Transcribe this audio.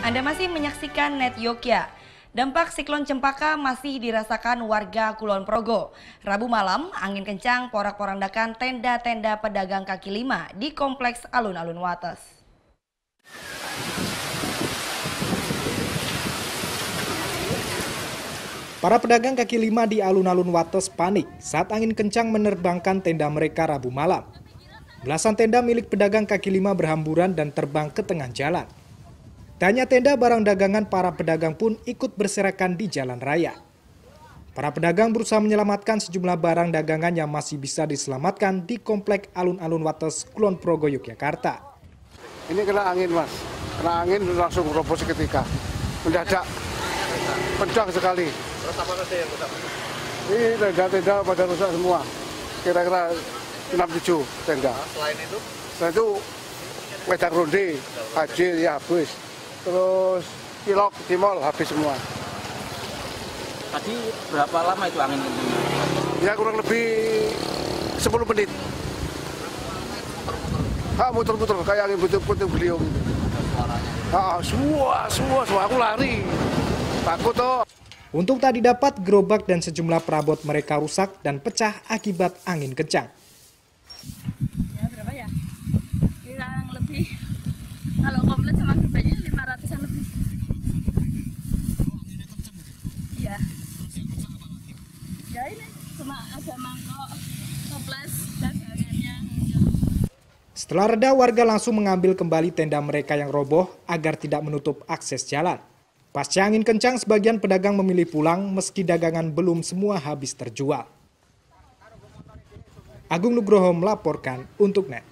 Anda masih menyaksikan Net Yogya. Dampak siklon Cempaka masih dirasakan warga Kulon Progo. Rabu malam, angin kencang porak-porandakan tenda-tenda pedagang kaki lima di kompleks Alun-Alun Wates. Para pedagang kaki lima di Alun-Alun Wates panik saat angin kencang menerbangkan tenda mereka Rabu malam. Belasan tenda milik pedagang kaki lima berhamburan dan terbang ke tengah jalan. Tak hanya tenda, barang dagangan para pedagang pun ikut berserakan di jalan raya. Para pedagang berusaha menyelamatkan sejumlah barang dagangan yang masih bisa diselamatkan di komplek Alun-Alun Wates, Kulon Progo, Yogyakarta. Ini kena angin, Mas. Kena angin langsung roboh seketika. Mendadak. Kencang sekali. Terus apa saja yang rusak? Ini tenda-tenda pada rusak semua. Kira-kira 6-7 tenda. Selain itu? Setelah itu wedang ronde, hajir ya habis. Terus kilok, timol habis semua. Tadi berapa lama itu angin kencang? Ya kurang lebih 10 menit. Muter-muter kayak angin puting beliung. Semua aku lari. Takut toh. Untung tak didapat, gerobak dan sejumlah perabot mereka rusak dan pecah akibat angin kencang. Ya berapa ya? Kurang lebih, kalau komplit sama gerbangnya 500-an lebih. Iya. Ya ini cuma ada mangkok, toples, dagangannya. Setelah reda, warga langsung mengambil kembali tenda mereka yang roboh agar tidak menutup akses jalan. Pasca angin kencang, sebagian pedagang memilih pulang meski dagangan belum semua habis terjual. Agung Nugroho melaporkan untuk Net.